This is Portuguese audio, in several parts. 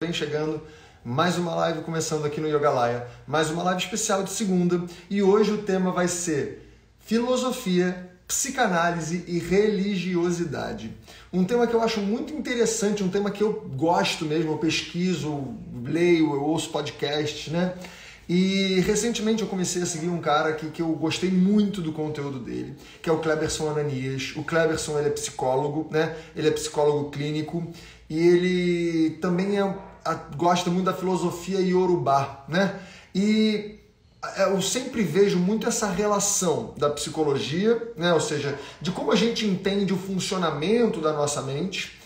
Vem chegando, mais uma live começando aqui no Yogalaia, mais uma live especial de segunda, e hoje o tema vai ser filosofia, psicanálise e religiosidade. Um tema que eu acho muito interessante, um tema que eu gosto mesmo, eu pesquiso, leio, eu ouço podcasts, né? E recentemente eu comecei a seguir um cara que eu gostei muito do conteúdo dele, que é o Cleberson Ananias. O Cleberson, ele é psicólogo, né? Ele é psicólogo clínico e ele também gosta muito da filosofia iorubá, né? E eu sempre vejo muito essa relação da psicologia, né? Ou seja, de como a gente entende o funcionamento da nossa mente,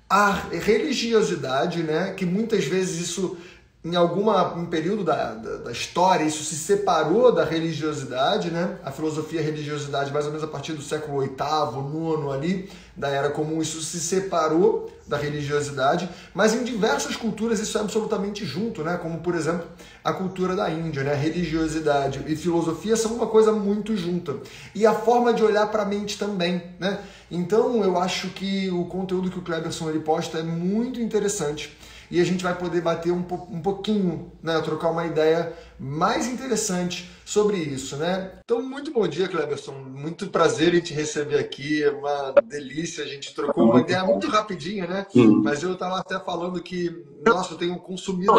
a religiosidade, né? Que muitas vezes isso, em um período da história, isso se separou da religiosidade, né? A filosofia e a religiosidade, mais ou menos a partir do século VIII, IX ali, da Era Comum, isso se separou da religiosidade, mas em diversas culturas isso é absolutamente junto, né? Como, por exemplo, a cultura da Índia, né? Religiosidade e filosofia são uma coisa muito junta. E a forma de olhar para a mente também, né? Então, eu acho que o conteúdo que o Cleberson ele posta é muito interessante. E a gente vai poder bater um pouquinho, né, trocar uma ideia mais interessante sobre isso, né? Então, muito bom dia, Cleberson. Muito prazer em te receber aqui. É uma delícia. A gente trocou uma ideia muito rapidinha, né? Mas eu estava até falando que, nossa, eu tenho consumido...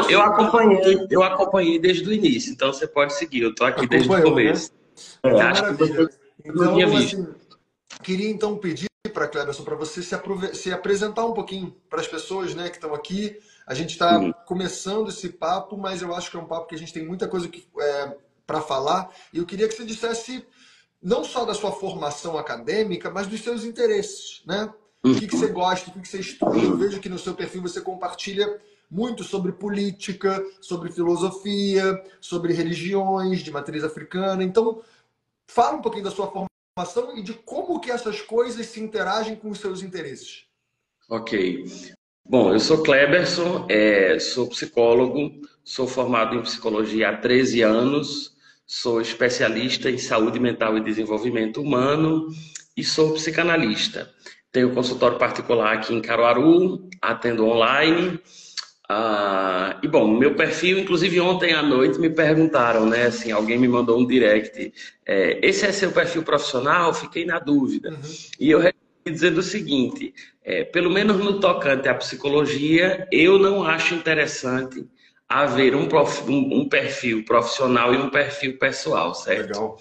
Eu acompanhei desde o início, então você pode seguir. Eu estou aqui desde o Acompanhou, né? começo. Então, Acho que maravilha. você não tinha Então, visto. assim, queria então pedir para Cleberson, para você se apresentar um pouquinho para as pessoas, né, que estão aqui. A gente está começando esse papo, mas eu acho que é um papo que a gente tem muita coisa para falar. E eu queria que você dissesse não só da sua formação acadêmica, mas dos seus interesses, né? O que você gosta, o que você estuda. Eu vejo que no seu perfil você compartilha muito sobre política, sobre filosofia, sobre religiões de matriz africana. Então, fala um pouquinho da sua formação e de como que essas coisas se interagem com os seus interesses. Ok. Bom, eu sou Cleberson, sou psicólogo, sou formado em psicologia há 13 anos, sou especialista em saúde mental e desenvolvimento humano e sou psicanalista. Tenho consultório particular aqui em Caruaru, atendo online. E bom, meu perfil, inclusive ontem à noite me perguntaram, né, assim, alguém me mandou um direct, esse é seu perfil profissional? Fiquei na dúvida. E eu respondi dizendo o seguinte, pelo menos no tocante à psicologia, eu não acho interessante haver um perfil profissional e um perfil pessoal, certo? Legal.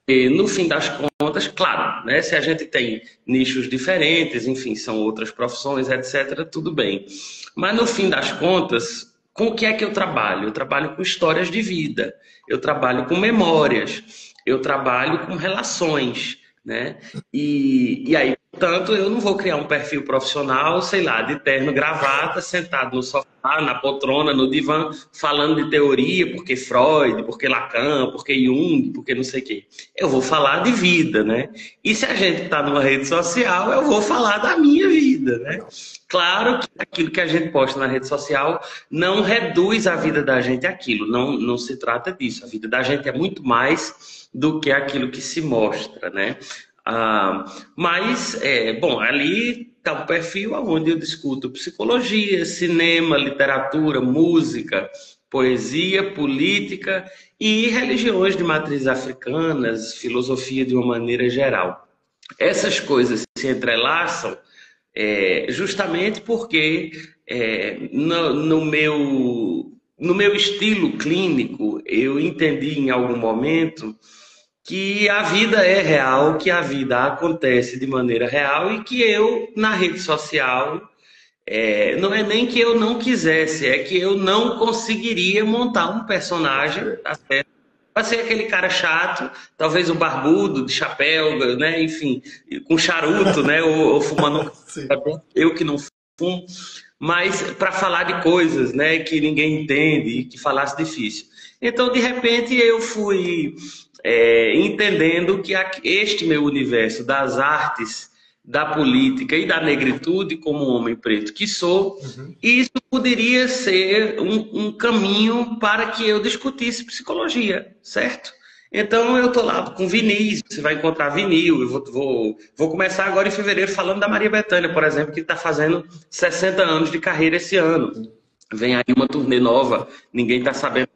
E no fim das contas, claro, né, se a gente tem nichos diferentes, enfim, são outras profissões, etc., tudo bem. Mas no fim das contas, com o que é que eu trabalho? Eu trabalho com histórias de vida, eu trabalho com memórias, eu trabalho com relações, né? E aí, portanto, eu não vou criar um perfil profissional, sei lá, de terno, gravata, sentado no sofá, na poltrona, no divã, falando de teoria, porque Freud, porque Lacan, porque Jung, porque não sei o quê. Eu vou falar de vida, né? E se a gente está numa rede social, eu vou falar da minha vida, né? Claro que aquilo que a gente posta na rede social não reduz a vida da gente àquilo, não se trata disso. A vida da gente é muito mais do que aquilo que se mostra, né? Bom, ali está o perfil onde eu discuto psicologia, cinema, literatura, música, poesia, política e religiões de matrizes africanas, filosofia de uma maneira geral. Essas coisas se entrelaçam justamente porque no meu estilo clínico eu entendi em algum momento que a vida é real, que a vida acontece de maneira real e que eu, na rede social, não é nem que eu não quisesse, é que eu não conseguiria montar um personagem, tá certo? Pra ser aquele cara chato, talvez o barbudo, de chapéu, né? Enfim, com charuto, né? Ou fumando, eu que não fumo, mas para falar de coisas, né? Que ninguém entende, que falasse difícil. Então, de repente, eu fui entendendo que este meu universo das artes, da política e da negritude, como um homem preto que sou, isso poderia ser um caminho para que eu discutisse psicologia, certo? Então eu estou lá com vinis, você vai encontrar vinil, eu vou começar agora em fevereiro falando da Maria Bethânia, por exemplo, que está fazendo 60 anos de carreira esse ano. Vem aí uma turnê nova, ninguém está sabendo,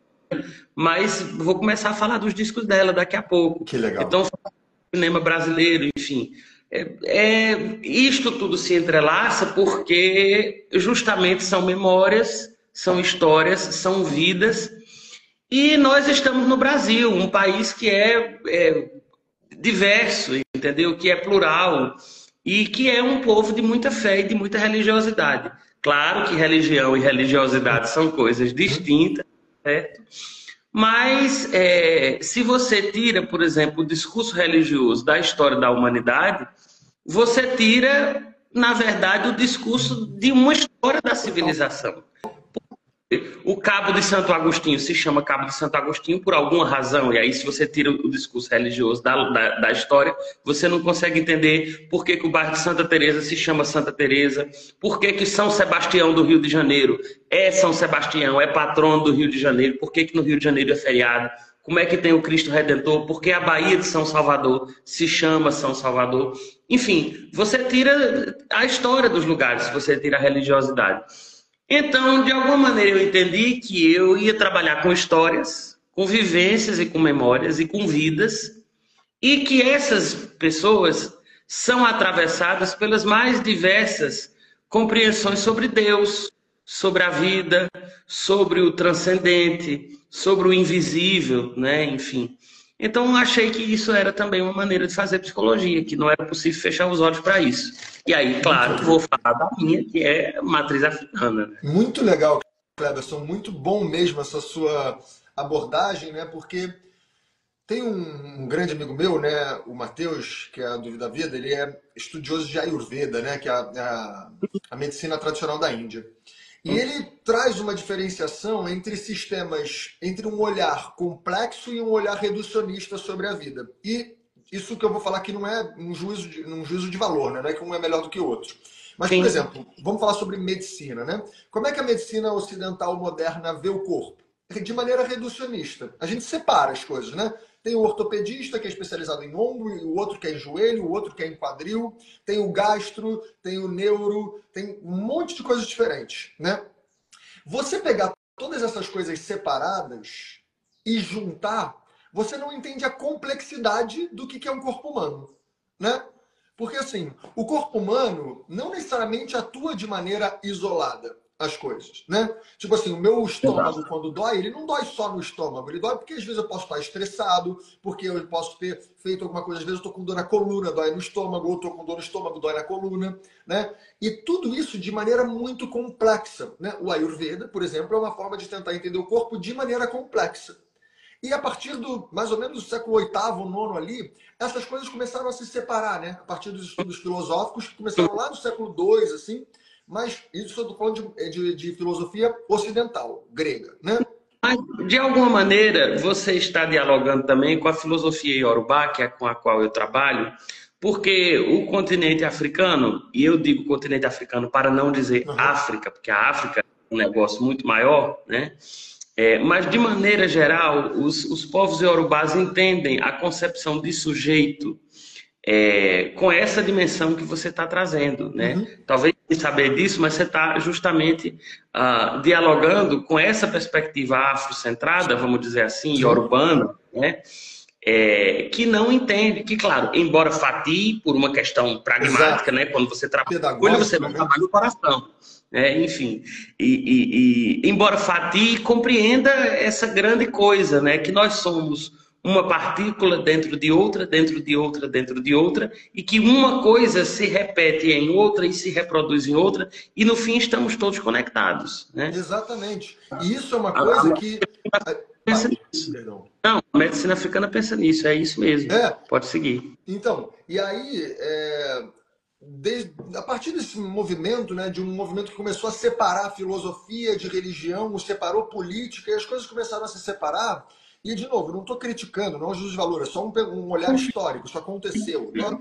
mas vou começar a falar dos discos dela daqui a pouco. Que legal. Então, cinema brasileiro, enfim. Isto tudo se entrelaça porque justamente são memórias, são histórias, são vidas. E nós estamos no Brasil, um país que é diverso, entendeu? Que é plural e que é um povo de muita fé e de muita religiosidade. Claro que religião e religiosidade são coisas distintas, certo? Mas se você tira, por exemplo, o discurso religioso da história da humanidade, você tira, na verdade, o discurso de uma história da civilização. O Cabo de Santo Agostinho se chama Cabo de Santo Agostinho por alguma razão, e aí se você tira o discurso religioso da história, você não consegue entender por que o bairro de Santa Teresa se chama Santa Teresa, por que São Sebastião do Rio de Janeiro é São Sebastião, é patrono do Rio de Janeiro, por que no Rio de Janeiro é feriado, como é que tem o Cristo Redentor, por que a Baía de São Salvador se chama São Salvador. Enfim, você tira a história dos lugares, você tira a religiosidade. Então, de alguma maneira, eu entendi que eu ia trabalhar com histórias, com vivências e com memórias e com vidas, e que essas pessoas são atravessadas pelas mais diversas compreensões sobre Deus, sobre a vida, sobre o transcendente, sobre o invisível, né? Enfim. Então, achei que isso era também uma maneira de fazer psicologia, que não era possível fechar os olhos para isso. E aí, claro, vou falar da minha, que é matriz africana. Né? Muito legal, Cleberson. Muito bom mesmo essa sua abordagem, né? Porque tem um grande amigo meu, né? O Matheus, que é a Dúvida da Vida, ele é estudioso de Ayurveda, né? Que é a medicina tradicional da Índia. E ele traz uma diferenciação entre sistemas, entre um olhar complexo e um olhar reducionista sobre a vida. E isso que eu vou falar aqui não é um juízo de valor, né? Não é que um é melhor do que o outro. Mas, por exemplo, vamos falar sobre medicina, né? Como é que a medicina ocidental moderna vê o corpo? De maneira reducionista. A gente separa as coisas, né? Tem o ortopedista, que é especializado em ombro, e o outro que é em joelho, o outro que é em quadril, tem o gastro, tem o neuro, tem um monte de coisas diferentes, né? Você pegar todas essas coisas separadas e juntar, você não entende a complexidade do que é um corpo humano, né? Porque, assim, o corpo humano não necessariamente atua de maneira isolada as coisas, né? Tipo assim, o meu estômago, quando dói, ele não dói só no estômago, ele dói porque às vezes eu posso estar estressado, porque eu posso ter feito alguma coisa, às vezes eu tô com dor na coluna, dói no estômago, ou tô com dor no estômago, dói na coluna, né? E tudo isso de maneira muito complexa, né? O Ayurveda, por exemplo, é uma forma de tentar entender o corpo de maneira complexa. E a partir do, mais ou menos, do século VIII, IX ali, essas coisas começaram a se separar, né? A partir dos estudos filosóficos, que começaram lá no século II, assim, mas isso eu estou falando de filosofia ocidental, grega, né? Mas, de alguma maneira, você está dialogando também com a filosofia iorubá, que é com a qual eu trabalho, porque o continente africano, e eu digo continente africano para não dizer África, porque a África é um negócio muito maior, né? Mas, de maneira geral, os povos iorubás entendem a concepção de sujeito com essa dimensão que você está trazendo, né? Talvez sem saber disso, mas você está justamente dialogando com essa perspectiva afrocentrada, vamos dizer assim, iorubana, né? Que não entende, que claro, embora fatie por uma questão pragmática, né? Quando você trabalha, você não trabalha no coração. Enfim, embora fatie, compreenda essa grande coisa, né? Que nós somos uma partícula dentro de outra, dentro de outra, dentro de outra, e que uma coisa se repete em outra e se reproduz em outra, e no fim estamos todos conectados, né? Exatamente. E isso é uma coisa que... Pensa nisso. Não, a medicina africana pensa nisso, é isso mesmo. Pode seguir. Então, e aí, a partir desse movimento, né, de um movimento que começou a separar a filosofia de religião, separou política, e as coisas começaram a se separar. E, de novo, não estou criticando, não é um juízo de valor, é só um olhar histórico, isso aconteceu. Tá?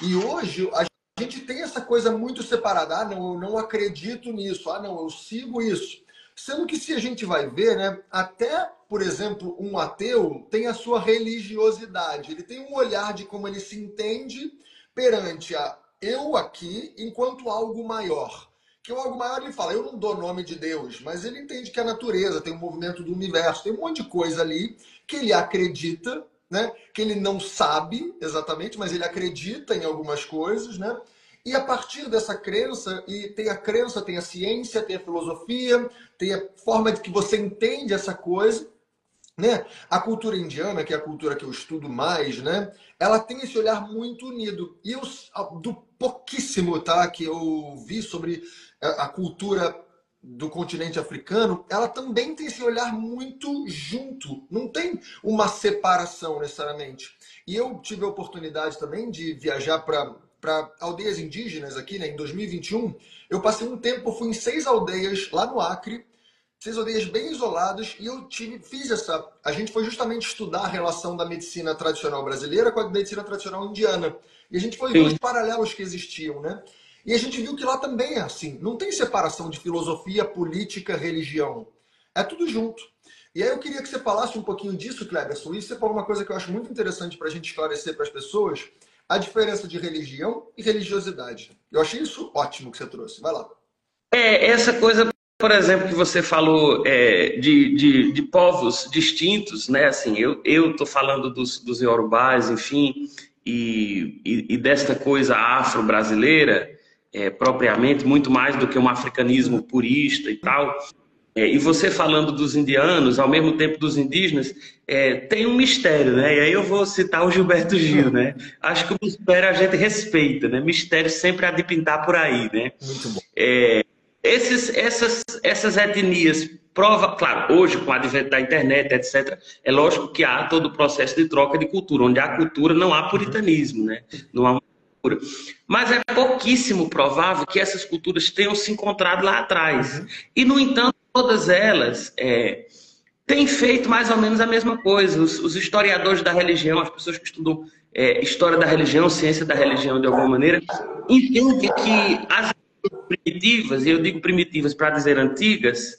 E hoje a gente tem essa coisa muito separada. Não, eu não acredito nisso. Não, eu sigo isso. Sendo que, se a gente vai ver, né, até, por exemplo, um ateu tem a sua religiosidade. Ele tem um olhar de como ele se entende perante eu aqui enquanto algo maior. que o algo maior ele fala, eu não dou nome de Deus, mas ele entende que a natureza tem um movimento do universo, tem um monte de coisa ali que ele acredita, né? Que ele não sabe exatamente, mas ele acredita em algumas coisas, né? E a partir dessa crença, e tem a crença, tem a ciência, tem a filosofia, tem a forma de que você entende essa coisa, né? A cultura indiana, que é a cultura que eu estudo mais, né? Ela tem esse olhar muito unido. E eu, do pouquíssimo, tá, que eu vi sobre a cultura do continente africano, ela também tem esse olhar muito junto. Não tem uma separação necessariamente. E eu tive a oportunidade também de viajar para aldeias indígenas aqui, né? Em 2021, eu passei um tempo, fui em 6 aldeias lá no Acre, 6 aldeias bem isoladas, e eu fiz essa... A gente foi justamente estudar a relação da medicina tradicional brasileira com a medicina tradicional indiana. E a gente foi ver os paralelos que existiam, né? E a gente viu que lá também é assim. Não tem separação de filosofia, política, religião. É tudo junto. E aí eu queria que você falasse um pouquinho disso, Cleberson. Isso você falou uma coisa que eu acho muito interessante para a gente esclarecer para as pessoas, a diferença de religião e religiosidade. Eu achei isso ótimo que você trouxe. Vai lá. Essa coisa, por exemplo, que você falou de povos distintos, né? Assim, eu tô falando dos iorubás, enfim, e desta coisa afro-brasileira, propriamente, muito mais do que um africanismo purista e tal. E você falando dos indianos, ao mesmo tempo dos indígenas, tem um mistério, né? E aí eu vou citar o Gilberto Gil, né? Acho que o mistério a gente respeita, né? Mistério sempre há de pintar por aí, né? Muito bom. Essas etnias, claro, hoje com o advento da internet, etc., é lógico que há todo o processo de troca de cultura. Onde há cultura, não há puritanismo, né? Não há uma cultura. Mas é pouquíssimo provável que essas culturas tenham se encontrado lá atrás. E, no entanto, todas elas têm feito mais ou menos a mesma coisa. Os historiadores da religião, as pessoas que estudam história da religião, ciência da religião de alguma maneira, entendem que as primitivas, e eu digo primitivas para dizer antigas,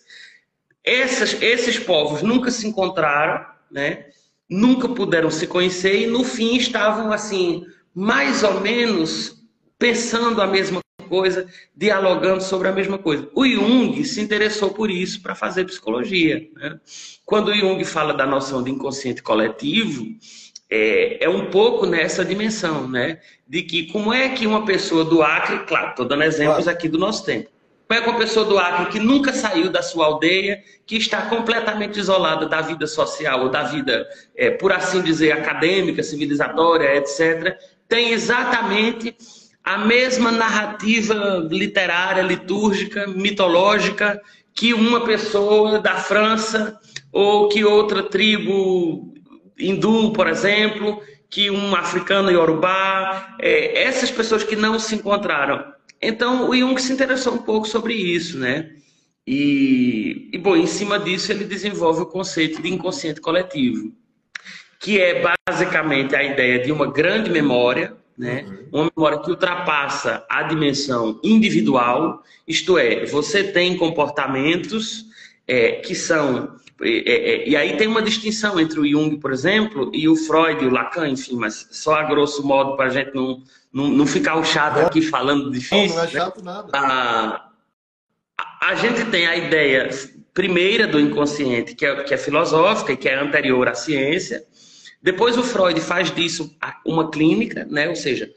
esses povos nunca se encontraram, né? Nunca puderam se conhecer e no fim estavam assim, mais ou menos pensando a mesma coisa, dialogando sobre a mesma coisa. O Jung se interessou por isso para fazer psicologia, né? Quando o Jung fala da noção de inconsciente coletivo, é um pouco nessa dimensão, né? De que como é que uma pessoa do Acre, claro, estou dando exemplos aqui do nosso tempo, como é que uma pessoa do Acre que nunca saiu da sua aldeia, que está completamente isolada da vida social ou da vida, por assim dizer, acadêmica, civilizatória, etc., tem exatamente a mesma narrativa literária, litúrgica, mitológica que uma pessoa da França ou que outra tribo hindu, por exemplo, que um africano iorubá, essas pessoas que não se encontraram. Então, o Jung se interessou um pouco sobre isso, né? Bom, em cima disso, ele desenvolve o conceito de inconsciente coletivo, que é basicamente a ideia de uma grande memória, né? Uma memória que ultrapassa a dimensão individual, isto é, você tem comportamentos que são... E aí tem uma distinção entre o Jung, por exemplo, e o Freud e o Lacan, enfim, mas só a grosso modo para a gente não ficar o chato aqui falando difícil. Não é chato nada. A gente tem a ideia primeira do inconsciente, que é filosófica e que é anterior à ciência. Depois o Freud faz disso uma clínica, né? Ou seja,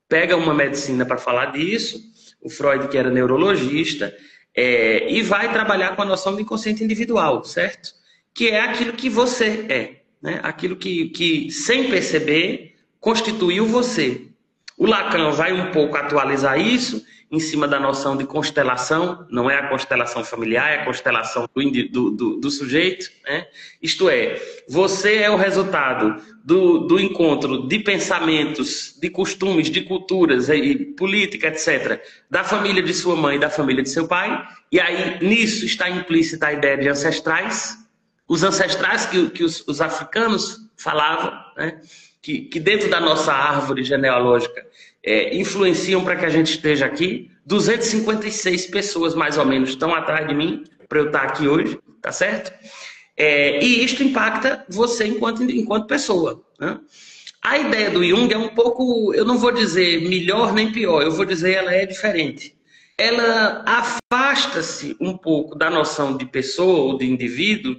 pega uma medicina para falar disso, o Freud que era neurologista, e vai trabalhar com a noção de inconsciente individual, certo? Que é aquilo que você é, né? Aquilo que sem perceber, constituiu você. O Lacan vai um pouco atualizar isso em cima da noção de constelação, não é a constelação familiar, é a constelação do sujeito, né? Isto é, você é o resultado do encontro de pensamentos, de costumes, de culturas, e política, etc., da família de sua mãe e da família de seu pai, e aí nisso está implícita a ideia de ancestrais, os ancestrais que os africanos falavam, né? Que dentro da nossa árvore genealógica influenciam para que a gente esteja aqui. 256 pessoas, mais ou menos, estão atrás de mim para eu estar aqui hoje, tá certo? E isto impacta você enquanto pessoa, né? A ideia do Jung é um pouco, eu não vou dizer melhor nem pior, eu vou dizer ela é diferente. ela afasta-se um pouco da noção de pessoa ou de indivíduo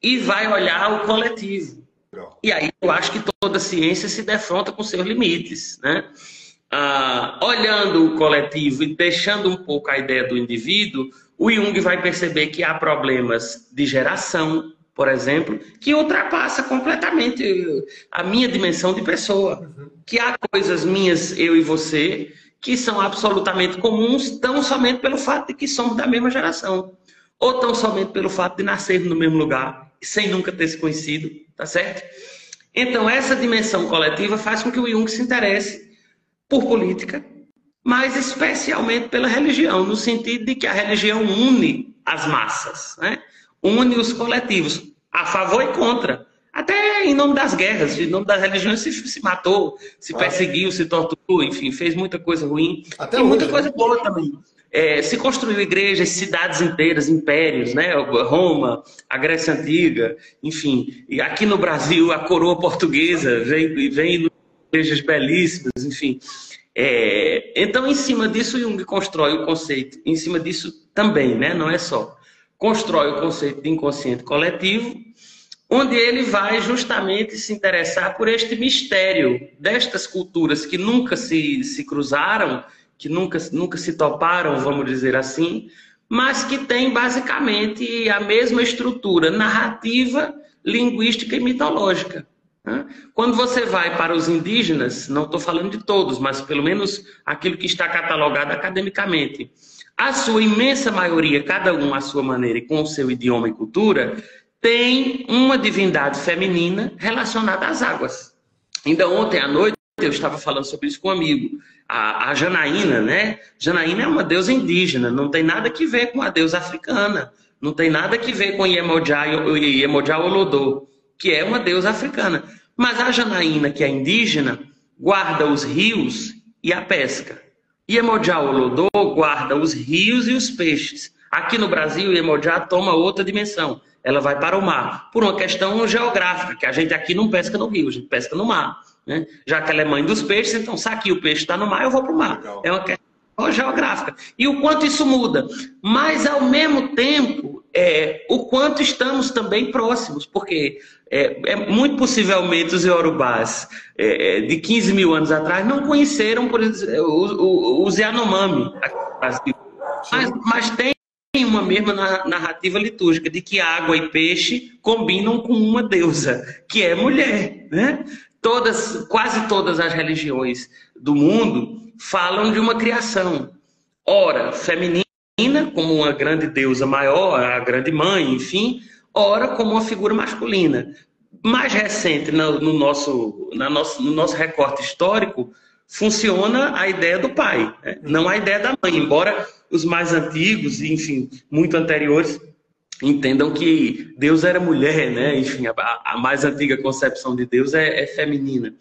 e vai olhar o coletivo. E aí eu acho que toda ciência se defronta com seus limites, né? Olhando o coletivo e deixando um pouco a ideia do indivíduo, o Jung vai perceber que há problemas de geração, por exemplo, que ultrapassa completamente a minha dimensão de pessoa. Que há coisas minhas, eu e você, que são absolutamente comuns, tão somente pelo fato de que somos da mesma geração. Ou tão somente pelo fato de nascermos no mesmo lugar, sem nunca ter se conhecido, tá certo? Então, essa dimensão coletiva faz com que o Jung se interesse por política, mas especialmente pela religião, no sentido de que a religião une as massas, né? Une os coletivos, a favor e contra. Até em nome das guerras, em nome das religiões se matou, se perseguiu, se torturou, enfim, fez muita coisa ruim. Até e muita coisa boa também. Se construiu igrejas, cidades inteiras, impérios, né? Roma, a Grécia Antiga, enfim. E aqui no Brasil, a coroa portuguesa vem igrejas belíssimas, enfim. Então, em cima disso, Jung constrói o conceito, em cima disso também, né? Não é só. Constrói o conceito de inconsciente coletivo, onde ele vai justamente se interessar por este mistério destas culturas que nunca se cruzaram, que nunca se toparam, vamos dizer assim, mas que têm basicamente a mesma estrutura narrativa, linguística e mitológica. Quando você vai para os indígenas, não estou falando de todos, mas pelo menos aquilo que está catalogado academicamente, a sua imensa maioria, cada um à sua maneira e com o seu idioma e cultura, tem uma divindade feminina relacionada às águas. Ainda ontem à noite eu estava falando sobre isso com um amigo, a Janaína, né? Janaína é uma deusa indígena, não tem nada que ver com a deusa africana, não tem nada que ver com Iemoja Olodô, que é uma deusa africana. Mas a Janaína, que é indígena, guarda os rios e a pesca. Iemoja Olodô guarda os rios e os peixes. Aqui no Brasil, Iemoja toma outra dimensão. Ela vai para o mar, por uma questão geográfica, que a gente aqui não pesca no rio, a gente pesca no mar. Né? Já que ela é mãe dos peixes, então se aqui o peixe está no mar, eu vou para o mar. Legal. É uma questão geográfica. E o quanto isso muda. Mas, ao mesmo tempo, o quanto estamos também próximos, porque muito possivelmente os iorubás de 15 mil anos atrás não conheceram, por exemplo, os Yanomami aqui no Brasil. Mas tem uma mesma narrativa litúrgica de que água e peixe combinam com uma deusa, que é mulher, né? Quase todas as religiões do mundo falam de uma criação, ora feminina, como uma grande deusa maior, a grande mãe, enfim, ora como uma figura masculina. Mais recente, no nosso recorte histórico, funciona a ideia do pai, né? Não a ideia da mãe, embora os mais antigos, enfim, muito anteriores, entendam que Deus era mulher, né? Enfim, a mais antiga concepção de Deus é feminina.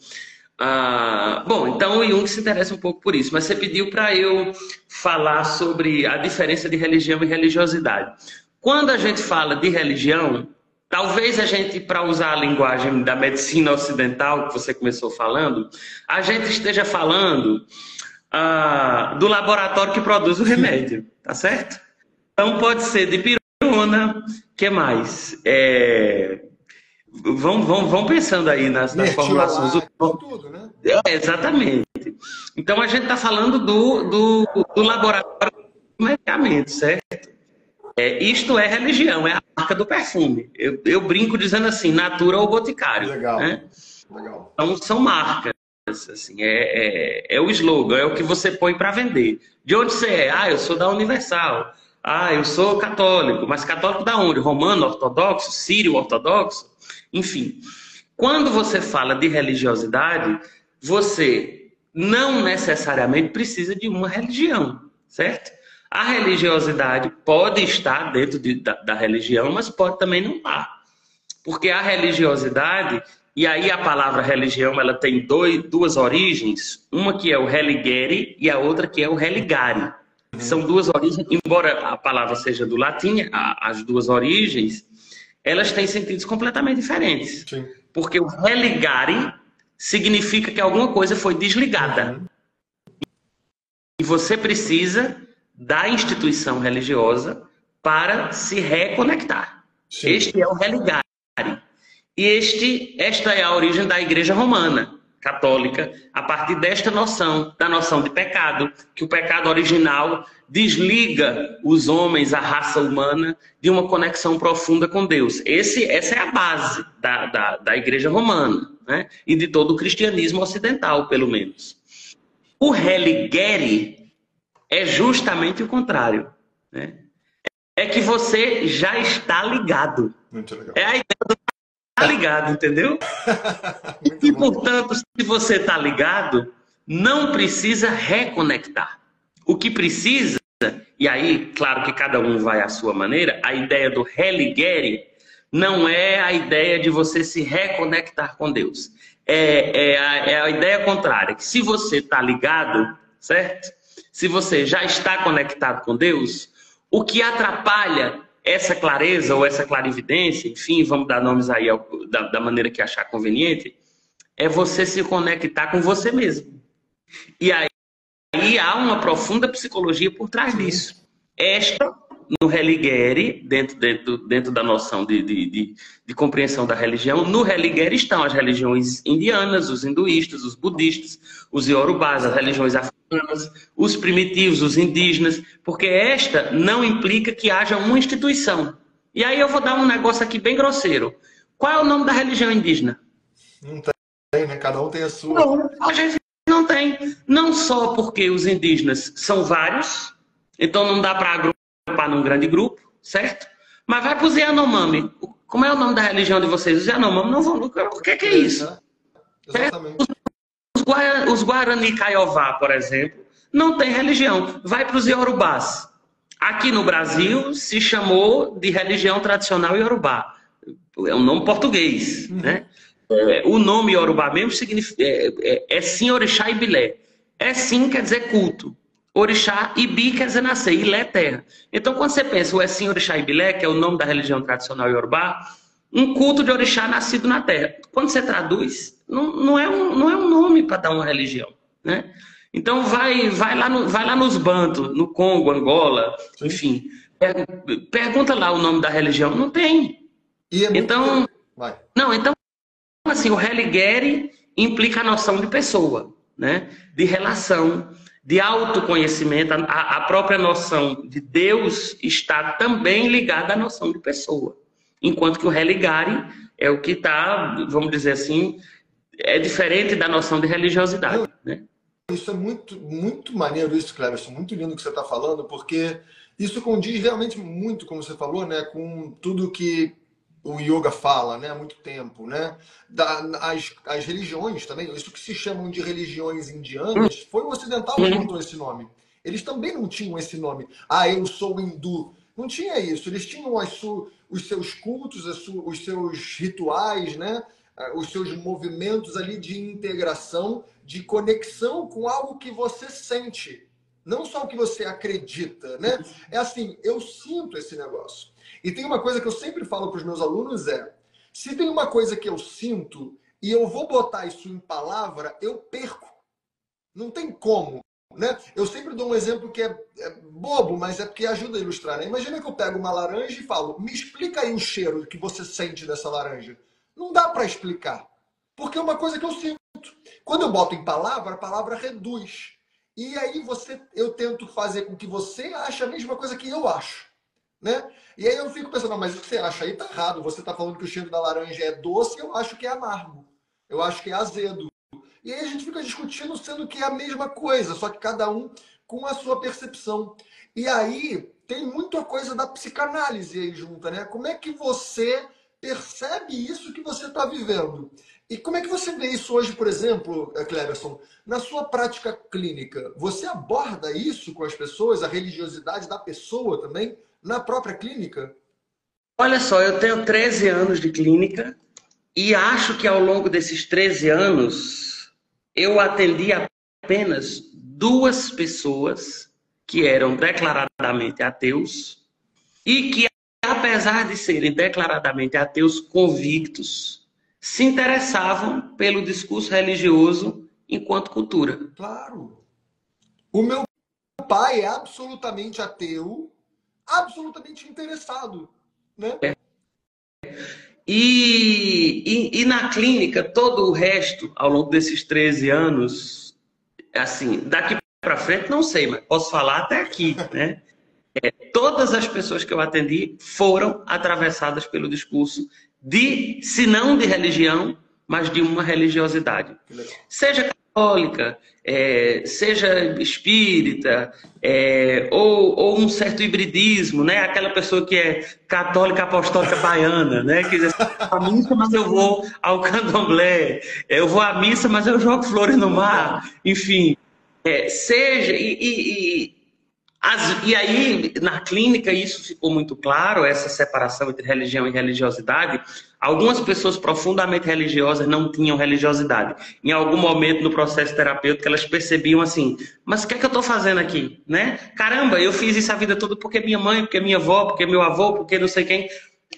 Bom, então o Jung se interessa um pouco por isso, mas você pediu para eu falar sobre a diferença de religião e religiosidade. Quando a gente fala de religião, talvez a gente, para usar a linguagem da medicina ocidental, que você começou falando, a gente esteja falando do laboratório que produz o remédio, tá certo? Então pode ser de pirona, que mais? Vão pensando aí nas formulações. Tudo, né? Exatamente. Então a gente está falando do laboratório de medicamentos, certo? Isto é religião, é a marca do perfume. Eu brinco dizendo assim, Natura ou Boticário. Legal. Né? Legal. Então são marcas. Assim, é o slogan, é o que você põe para vender. De onde você é? Eu sou da Universal. Eu sou católico. Mas católico da onde? Romano, ortodoxo, sírio, ortodoxo? Enfim, quando você fala de religiosidade, você não necessariamente precisa de uma religião, certo? A religiosidade pode estar dentro da religião, mas pode também não estar. Porque a religiosidade, e aí a palavra religião, ela tem duas origens, uma que é o religere e a outra que é o religare. São duas origens, embora a palavra seja do latim, as duas origens, elas têm sentidos completamente diferentes. Sim. Porque o religare significa que alguma coisa foi desligada. E você precisa da instituição religiosa para se reconectar. Sim. Este é o religare. E esta é a origem da Igreja Romana Católica, a partir desta noção, da noção de pecado, que o pecado original desliga os homens, a raça humana, de uma conexão profunda com Deus. Essa é a base da Igreja Romana, né? E de todo o cristianismo ocidental, pelo menos. O religare é justamente o contrário, né? É que você já está ligado. Muito legal. É a ideia do estar ligado, entendeu? E, portanto, se você está ligado, não precisa reconectar. O que precisa, e aí, claro que cada um vai à sua maneira, a ideia do religare não é a ideia de você se reconectar com Deus. É a ideia contrária, que se você está ligado, certo? Se você já está conectado com Deus, o que atrapalha essa clareza ou essa clarividência, enfim, vamos dar nomes aí da maneira que achar conveniente, é você se conectar com você mesmo. E aí há uma profunda psicologia por trás disso. Esta, no religare, dentro da noção de compreensão da religião, no religare estão as religiões indianas, os hinduístas, os budistas, os iorubás, as religiões africanas, os primitivos, os indígenas, porque esta não implica que haja uma instituição. E aí eu vou dar um negócio aqui bem grosseiro. Qual é o nome da religião indígena? Não tem, né? Cada um tem a sua. Não, a gente não tem. Não só porque os indígenas são vários, então não dá para agrupar num grande grupo, certo? Mas vai para os Yanomami. Como é o nome da religião de vocês? Os Yanomami não vão... O que é isso? Exatamente. Os Guarani Kaiowá, por exemplo, não tem religião. Vai para os Iorubás. Aqui no Brasil se chamou de religião tradicional Iorubá. É um nome português, né? O nome Iorubá mesmo significa, sim orixá e bilé. É sim quer dizer culto. Orixá e bi quer dizer nascer, ilé é terra. Então quando você pensa o sim orixá e bilé, que é o nome da religião tradicional Iorubá, um culto de orixá nascido na terra. Quando você traduz, não é um nome para dar uma religião, né? Então vai lá nos Bantu, no Congo, Angola, enfim. Pergunta lá o nome da religião. Não tem. Então, então, assim, o religare implica a noção de pessoa, né? De relação, de autoconhecimento. A própria noção de Deus está também ligada à noção de pessoa. Enquanto que o religare é o que está, vamos dizer assim, é diferente da noção de religiosidade, né? Isso é muito, muito maneiro, isso, Cleverson. Muito lindo o que você está falando, porque isso condiz realmente muito, como você falou, né, com tudo que o yoga fala, né, há muito tempo, né? As religiões também, isso que se chamam de religiões indianas, foi o ocidental que botou esse nome. Eles também não tinham esse nome. Ah, eu sou hindu. Não tinha isso. Eles tinham os seus cultos, os seus rituais, né? Os seus movimentos ali de integração, de conexão com algo que você sente. Não só o que você acredita, né? É assim, eu sinto esse negócio. E tem uma coisa que eu sempre falo para os meus alunos se tem uma coisa que eu sinto e eu vou botar isso em palavra, eu perco. Não tem como, né? Eu sempre dou um exemplo que é bobo, mas é porque ajuda a ilustrar, né? Imagina que eu pego uma laranja e falo, me explica aí o cheiro que você sente dessa laranja. Não dá para explicar, porque é uma coisa que eu sinto. Quando eu boto em palavra, a palavra reduz. E aí eu tento fazer com que você ache a mesma coisa que eu acho, né? E aí eu fico pensando, mas o que você acha aí tá errado. Você tá falando que o cheiro da laranja é doce, eu acho que é amargo. Eu acho que é azedo. E aí a gente fica discutindo, sendo que é a mesma coisa, só que cada um com a sua percepção. E aí tem muita coisa da psicanálise aí junta, né? Como é que você percebe isso que você está vivendo? E como é que você vê isso hoje, por exemplo, Cleverson, na sua prática clínica? Você aborda isso com as pessoas, a religiosidade da pessoa também, na própria clínica? Olha só, eu tenho 13 anos de clínica e acho que ao longo desses 13 anos eu atendi apenas 2 pessoas que eram declaradamente ateus e que, apesar de serem declaradamente ateus convictos, se interessavam pelo discurso religioso enquanto cultura. Claro. O meu pai é absolutamente ateu, absolutamente interessado, né? E na clínica, todo o resto, ao longo desses 13 anos, assim, daqui para frente, não sei, mas posso falar até aqui, né? Todas as pessoas que eu atendi foram atravessadas pelo discurso se não de religião, mas de uma religiosidade. Seja católica, seja espírita, ou um certo hibridismo, né? Aquela pessoa que é católica apostólica baiana, né? Que diz, à missa, mas eu vou ao candomblé, eu vou à missa, mas eu jogo flores no mar, enfim. E aí, na clínica, isso ficou muito claro, essa separação entre religião e religiosidade. Algumas pessoas profundamente religiosas não tinham religiosidade. Em algum momento no processo terapêutico, elas percebiam assim, mas o que é que eu estou fazendo aqui? Né? Caramba, eu fiz isso a vida toda porque minha mãe, porque minha avó, porque meu avô, porque não sei quem.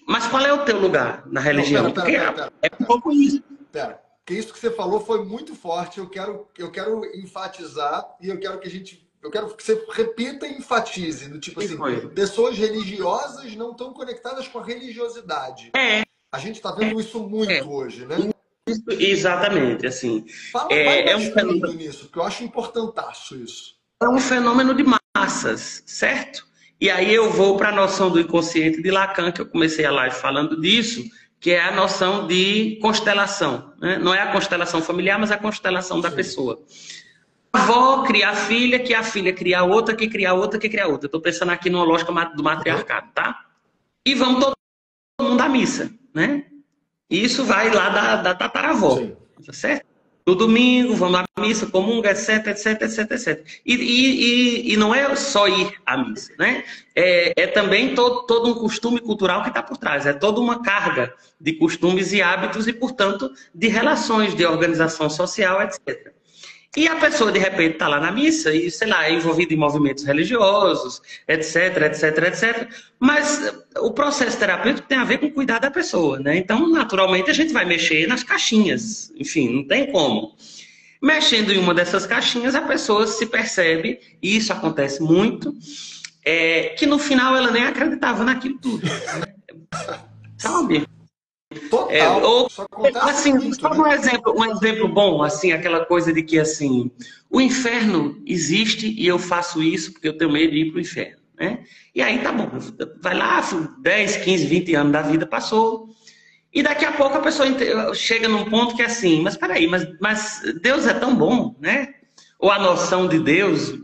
Mas qual é o teu lugar na religião? Pera, é um pouco isso. Pera, porque isso que você falou foi muito forte. Eu quero enfatizar e eu quero que você repita e enfatize. Do tipo assim, pessoas religiosas não estão conectadas com a religiosidade. A gente está vendo isso muito hoje, né? Exatamente, assim. Fala mais fundo nisso, porque eu acho importantaço isso. É um fenômeno de massas, certo? E aí eu vou para a noção do inconsciente de Lacan, que eu comecei a live falando disso, que é a noção de constelação. Né? Não é a constelação familiar, mas a constelação da pessoa. A avó cria a filha, que a filha cria a outra, que cria a outra, que cria a outra. Eu estou pensando aqui numa lógica do matriarcado, tá? E vamos todo mundo à missa, né? E isso vai lá da tataravó, tá certo? No domingo, vamos à missa, comunga, etc, etc, etc, etc. E não é só ir à missa, né? É também todo um costume cultural que está por trás. É toda uma carga de costumes e hábitos e, portanto, de relações, de organização social, etc. E a pessoa, de repente, está lá na missa e, sei lá, é envolvida em movimentos religiosos, etc, etc, etc. Mas o processo terapêutico tem a ver com cuidar da pessoa, né? Então, naturalmente, a gente vai mexer nas caixinhas. Enfim, não tem como. Mexendo em uma dessas caixinhas, a pessoa se percebe, e isso acontece muito, que no final ela nem acreditava naquilo tudo. Sabe? Total. Assim, só um exemplo bom, assim, aquela coisa de que assim, o inferno existe e eu faço isso porque eu tenho medo de ir para o inferno, né? E aí tá bom, vai lá, 10, 15, 20 anos da vida passou, e daqui a pouco a pessoa chega num ponto que é assim, mas peraí, mas Deus é tão bom, né? Ou a noção de Deus,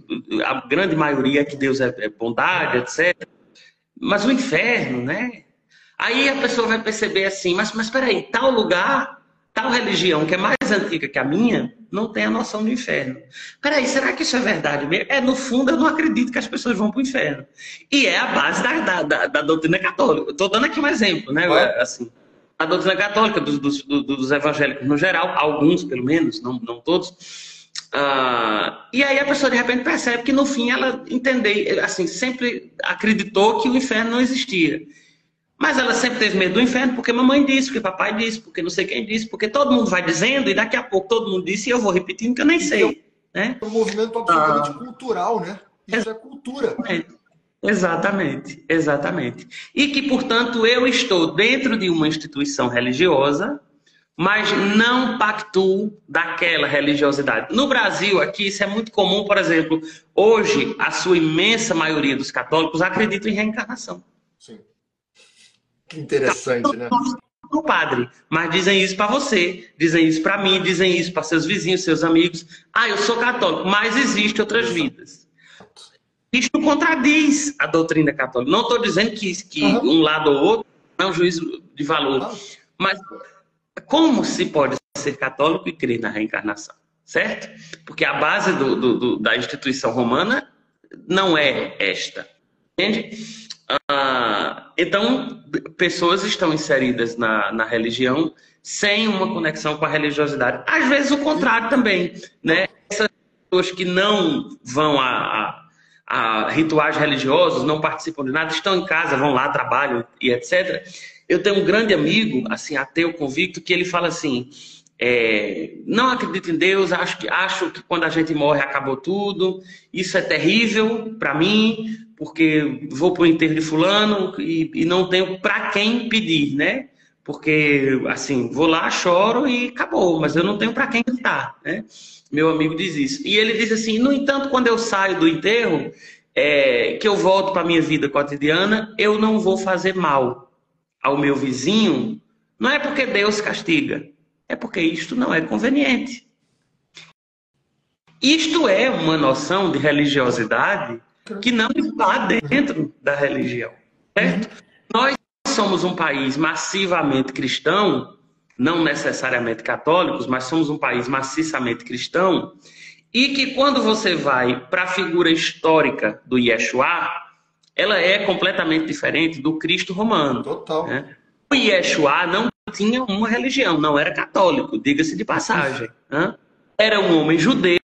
a grande maioria é que Deus é bondade, etc. Mas o inferno, né? Aí a pessoa vai perceber assim, mas peraí, tal lugar, tal religião que é mais antiga que a minha, não tem a noção do inferno. Peraí, será que isso é verdade mesmo? No fundo, eu não acredito que as pessoas vão para o inferno. E é a base da doutrina católica. Estou dando aqui um exemplo, né? Assim, a doutrina católica, dos evangélicos no geral, alguns pelo menos, não todos. E aí a pessoa de repente percebe que no fim ela entendeu, assim, sempre acreditou que o inferno não existia. Mas ela sempre teve medo do inferno porque mamãe disse, porque papai disse, porque não sei quem disse, porque todo mundo vai dizendo e daqui a pouco todo mundo disse e eu vou repetindo que eu nem sei. Né? É um movimento absolutamente cultural, né? Isso é cultura. Exatamente, exatamente. E que, portanto, eu estou dentro de uma instituição religiosa, mas não pactuo daquela religiosidade. No Brasil, aqui, isso é muito comum, por exemplo, hoje, a sua imensa maioria dos católicos acreditam em reencarnação. Sim. Que interessante, né? O padre, mas dizem isso para você, dizem isso para mim, dizem isso para seus vizinhos, seus amigos. Eu sou católico, mas existem outras vidas. Isto contradiz a doutrina católica. Não estou dizendo que um lado ou outro não é um juízo de valor. Mas como se pode ser católico e crer na reencarnação? Certo? Porque a base da instituição romana não é esta. Entende? Então, pessoas estão inseridas na religião sem uma conexão com a religiosidade. Às vezes o contrário também, né? Essas pessoas que não vão a rituais religiosos, não participam de nada, estão em casa, vão lá, trabalham e etc. Eu tenho um grande amigo, assim, ateu convicto, que ele fala assim, Não acredito em Deus, acho que quando a gente morre acabou tudo. Isso é terrível para mim, porque vou para o enterro de fulano e não tenho para quem pedir, né? Porque, assim, vou lá, choro e acabou, mas eu não tenho para quem gritar, né? Meu amigo diz isso. E ele diz assim, no entanto, quando eu saio do enterro, que eu volto para a minha vida cotidiana, eu não vou fazer mal ao meu vizinho, não é porque Deus castiga, é porque isto não é conveniente. Isto é uma noção de religiosidade que não está dentro da religião, certo? Nós somos um país massivamente cristão, não necessariamente católicos, mas somos um país maciçamente cristão, e que quando você vai para a figura histórica do Yeshua, ela é completamente diferente do Cristo romano. Total. Né? O Yeshua não tinha uma religião, não era católico, diga-se de passagem. Né? Era um homem judeu,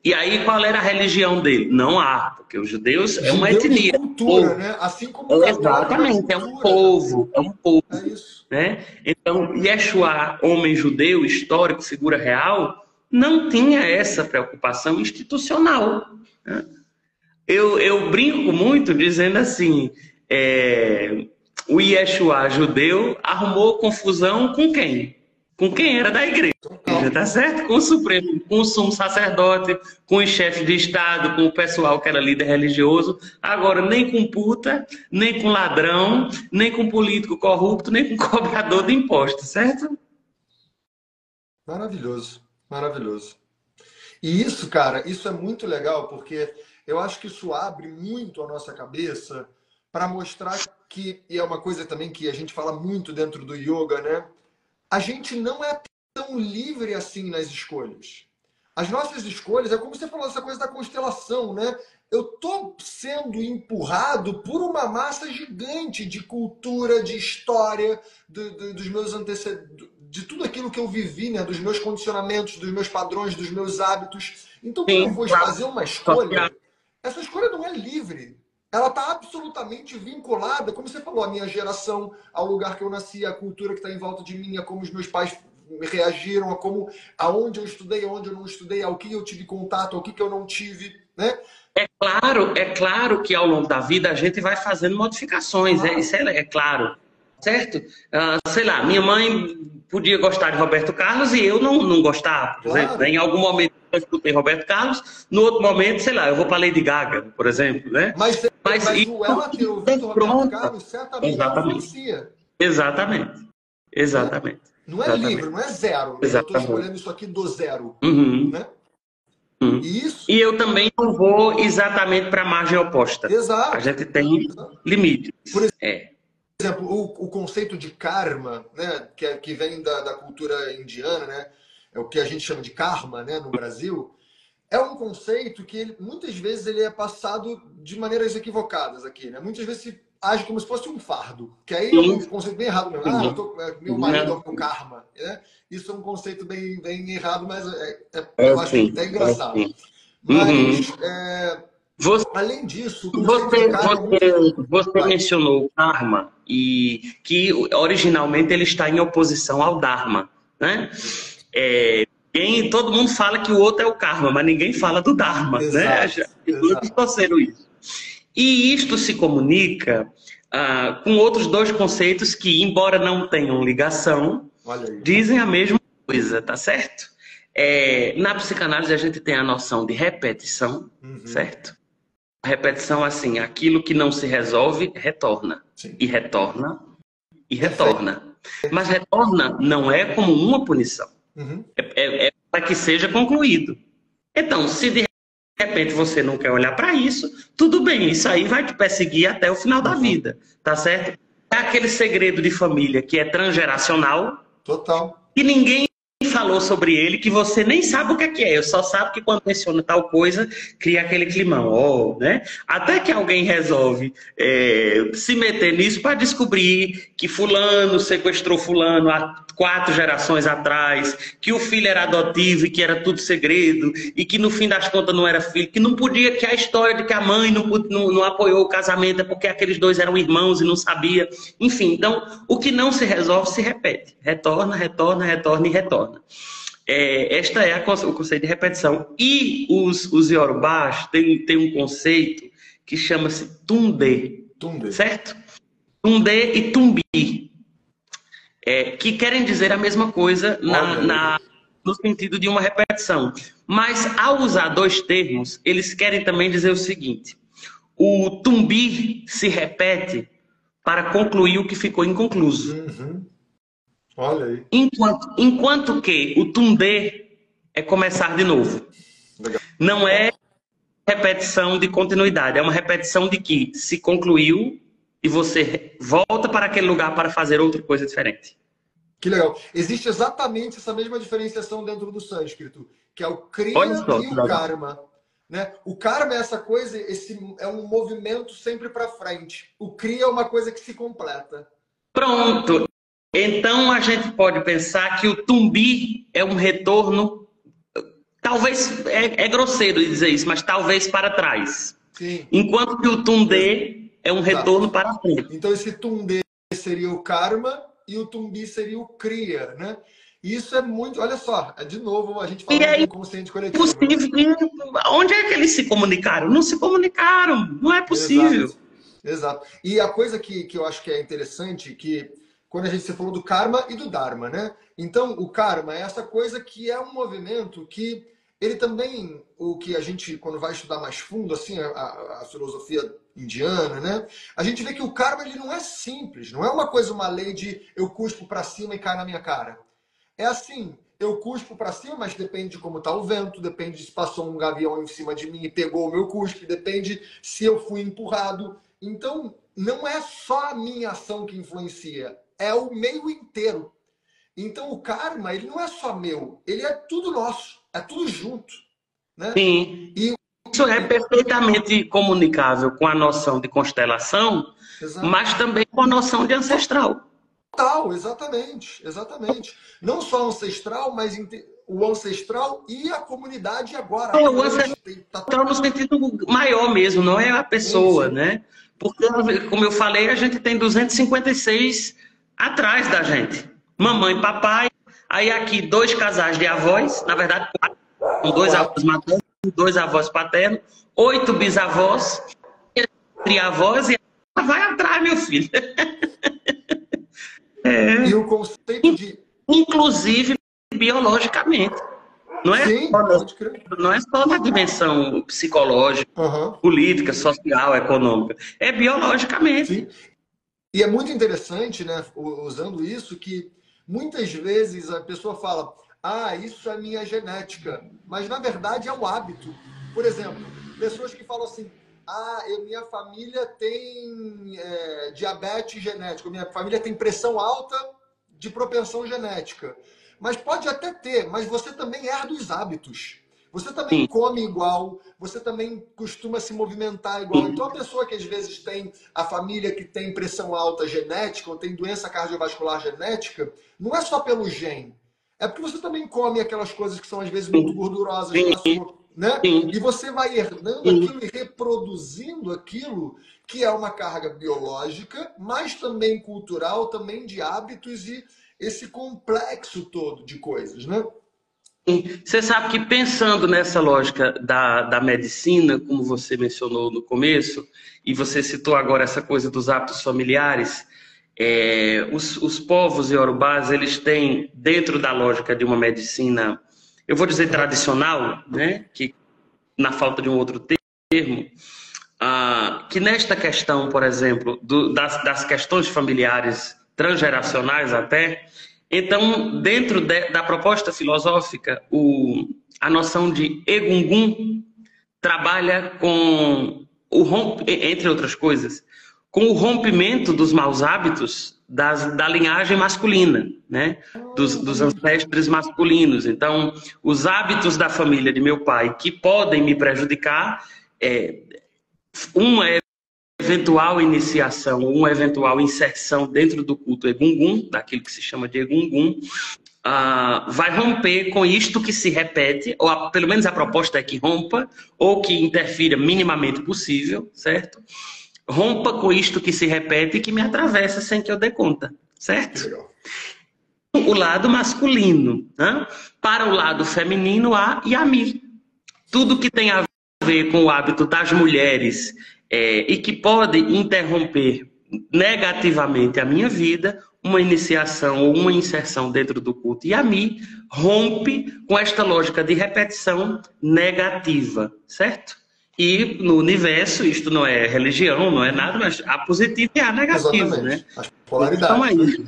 e aí qual era a religião dele? Não há, porque os judeus é uma etnia. Cultura, né? Assim como exatamente, é um povo, é um povo. É isso. Né? Então, Yeshua, homem judeu, histórico, figura real, não tinha essa preocupação institucional. Né? Eu brinco muito dizendo assim, o Yeshua judeu arrumou confusão com quem? Com quem era da igreja, tá certo? Com o Supremo, com o sumo sacerdote, com os chefes de Estado, com o pessoal que era líder religioso. Agora, nem com puta, nem com ladrão, nem com político corrupto, nem com cobrador de impostos, certo? Maravilhoso, maravilhoso. E isso, cara, isso é muito legal, porque eu acho que isso abre muito a nossa cabeça para mostrar que, e é uma coisa também que a gente fala muito dentro do yoga, né? A gente não é tão livre assim nas escolhas. As nossas escolhas, é como você falou, essa coisa da constelação, né? Eu tô sendo empurrado por uma massa gigante de cultura, de história, dos meus antecedentes, de tudo aquilo que eu vivi, né? Dos meus condicionamentos, dos meus padrões, dos meus hábitos. Então, quando eu vou fazer uma escolha, essa escolha não é livre. Ela está absolutamente vinculada, como você falou, à minha geração, ao lugar que eu nasci, à cultura que está em volta de mim, a como os meus pais reagiram, aonde eu estudei, aonde eu não estudei, ao que eu tive contato, ao que eu não tive, né? É claro que ao longo da vida a gente vai fazendo modificações, isso é claro, certo? Sei lá, minha mãe podia gostar de Roberto Carlos e eu não gostava, por exemplo. Em algum momento eu escutei Roberto Carlos, no outro momento, sei lá, eu vou para Lady Gaga, por exemplo, né? Mas ela ter ouvido Roberto Carlos certamente influencia. Exatamente. Não é livre, não é zero. Né? Eu estou escolhendo isso aqui do zero. Né? E eu também não vou exatamente para a margem oposta. Exato. A gente tem limites. Por exemplo, o conceito de karma, né, que vem da cultura indiana, né, é o que a gente chama de karma, né, no Brasil, é um conceito que muitas vezes ele é passado de maneiras equivocadas aqui. Né? Muitas vezes se age como se fosse um fardo, que aí é um conceito bem errado mesmo. Meu marido é o meu karma. Né? Isso é um conceito bem errado, mas eu acho que é engraçado. Mas, além disso, você mencionou o karma e que originalmente ele está em oposição ao dharma, né? Todo mundo fala que o outro é o karma, mas ninguém fala do dharma, né? Distorceram isso. E isto se comunica com outros dois conceitos que, embora não tenham ligação, dizem a mesma coisa, tá certo? Na psicanálise a gente tem a noção de repetição, certo? Repetição, assim, aquilo que não se resolve, retorna. Sim. E retorna, e retorna. Mas retorna não é como uma punição. É para que seja concluído. Então, se de repente você não quer olhar para isso, tudo bem, isso aí vai te perseguir até o final da vida, tá certo? É aquele segredo de família que é transgeracional. Total. E ninguém falou sobre ele, que você nem sabe o que é. Eu só sabe que quando menciona tal coisa, cria aquele climão. Né? Até que alguém resolve se meter nisso para descobrir que fulano sequestrou fulano há 4 gerações atrás, que o filho era adotivo e que era tudo segredo, e que no fim das contas não era filho, que não podia, que a história de que a mãe não apoiou o casamento é porque aqueles dois eram irmãos e não sabia. Enfim, então, o que não se resolve se repete. Retorna, retorna, retorna e retorna. Esta é o conceito de repetição. E os Yorubás têm um conceito que chama-se Tunde, certo? Tunde e Tumbi, que querem dizer a mesma coisa no sentido de uma repetição. Mas, ao usar dois termos, eles querem também dizer o seguinte: o Tumbi se repete para concluir o que ficou inconcluso. Uhum. Olha aí. Enquanto que o Tunde é começar de novo. Legal. Não é repetição de continuidade, é uma repetição de que se concluiu e você volta para aquele lugar para fazer outra coisa diferente. Que legal. Existe exatamente essa mesma diferenciação dentro do sânscrito, que é o Kriya e o Karma. Né? O Karma é essa coisa, é um movimento sempre para frente. O Kriya é uma coisa que se completa. Pronto. Então a gente pode pensar que o Tumbi é um retorno, talvez é grosseiro dizer isso, mas talvez para trás. Sim. Enquanto que o Tunde é um retorno para frente. Então esse Tunde seria o Karma e o Tumbi seria o Kriya, né? Isso é muito... Olha só, de novo, a gente fala do inconsciente coletivo. Possível. Onde é que eles se comunicaram? Não se comunicaram. Não é possível. Exato. E a coisa que eu acho que é interessante, que quando você falou do Karma e do Dharma, né? Então, o Karma é essa coisa que é um movimento que ele também, o que a gente, quando vai estudar mais fundo, assim, a filosofia indiana, né? A gente vê que o Karma, ele não é simples. Não é uma lei de eu cuspo para cima e cai na minha cara. É assim, eu cuspo para cima, mas depende de como está o vento, depende se passou um gavião em cima de mim e pegou o meu cuspe, depende se eu fui empurrado. Então, não é só a minha ação que influencia, é o meio inteiro. Então, o karma, ele não é só meu, ele é tudo nosso, é tudo junto. Né? Sim. Isso é perfeitamente comunicável com a noção de constelação, mas também com a noção de ancestral. Total, exatamente. Não só ancestral, mas o ancestral e a comunidade agora. O ancestral no sentido maior mesmo, não é a pessoa, sim. Né? Porque, como eu falei, a gente tem 256 atrás da gente. Mamãe e papai, aí aqui 2 casais de avós, na verdade 4, com 2 avós maternos, 2 avós paternos, 8 bisavós, 3 avós e vai atrás, meu filho. E o conceito de... Inclusive biologicamente. Não é, sim, não é só na dimensão psicológica, política, social, econômica. É biologicamente. Sim. E é muito interessante, né, usando isso, que muitas vezes a pessoa fala, isso é minha genética. Mas, na verdade, é o hábito. Por exemplo, pessoas que falam assim, minha família tem diabetes genético, minha família tem pressão alta de propensão genética. Mas pode até ter, mas você também herda os hábitos. Você também come igual, você também costuma se movimentar igual. Então, a pessoa que às vezes tem a família que tem pressão alta genética ou tem doença cardiovascular genética, não é só pelo gene. É porque você também come aquelas coisas que são às vezes muito gordurosas na sua... Né? E você vai herdando aquilo e reproduzindo aquilo que é uma carga biológica, mas também cultural, também de hábitos e esse complexo todo de coisas, né? Você sabe que pensando nessa lógica da medicina, como você mencionou no começo, e você citou agora essa coisa dos hábitos familiares, os povos iorubás, eles têm, dentro da lógica de uma medicina, eu vou dizer tradicional, né? Que na falta de um outro termo, que nesta questão, por exemplo, das questões familiares transgeracionais até, então, dentro da proposta filosófica, a noção de Egungun trabalha com entre outras coisas, com o rompimento dos maus hábitos da linhagem masculina, né? Dos ancestres masculinos. Então, os hábitos da família de meu pai que podem me prejudicar, uma eventual iniciação, uma eventual inserção dentro do culto Egungun, daquilo que se chama de Egungun, vai romper com isto que se repete, ou pelo menos a proposta é que rompa, ou que interfira minimamente possível, certo? Rompa com isto que se repete e que me atravessa sem que eu dê conta, certo? o lado masculino, né? Para o lado feminino, a Yami. Tudo que tem a ver com o hábito das mulheres e que pode interromper negativamente a minha vida, uma iniciação ou uma inserção dentro do culto Yami, rompe com esta lógica de repetição negativa, certo? E no universo, isto não é religião, não é nada, mas a positiva e a negativa, né? As polaridades. Então, aí,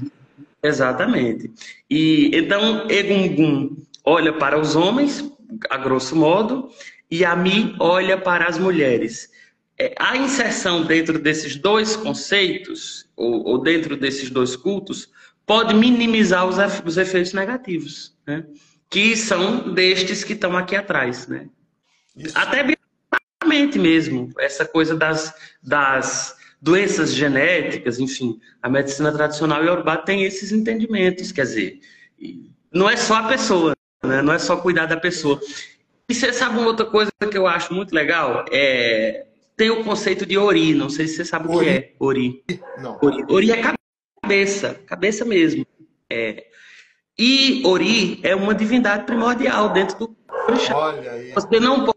exatamente. E então, Egungun olha para os homens, a grosso modo, e Yami olha para as mulheres. A inserção dentro desses dois conceitos, ou dentro desses dois cultos, pode minimizar os efeitos negativos, né? Que são destes que estão aqui atrás, né? Isso. Até biologicamente mesmo, essa coisa das doenças genéticas, enfim, a medicina tradicional iorubá tem esses entendimentos, quer dizer, não é só a pessoa, né? Não é só cuidar da pessoa. E você sabe uma outra coisa que eu acho muito legal? Tem o conceito de Ori, não sei se você sabe o que é Ori. Não. Ori é cabeça mesmo. E Ori é uma divindade primordial dentro do orixá. Olha aí. Você não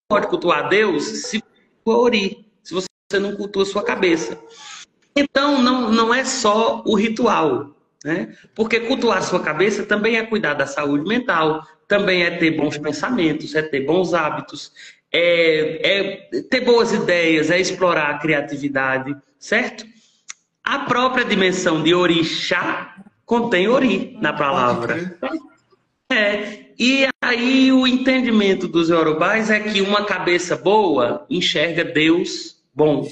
pode cultuar Deus se for Ori, se você não cultua a sua cabeça. Então, não é só o ritual, né? Porque cultuar a sua cabeça também é cuidar da saúde mental, também é ter bons pensamentos, é ter bons hábitos, ter boas ideias, é explorar a criatividade, certo? A própria dimensão de orixá contém ori na palavra. E aí o entendimento dos iorubás é que uma cabeça boa enxerga Deus bom,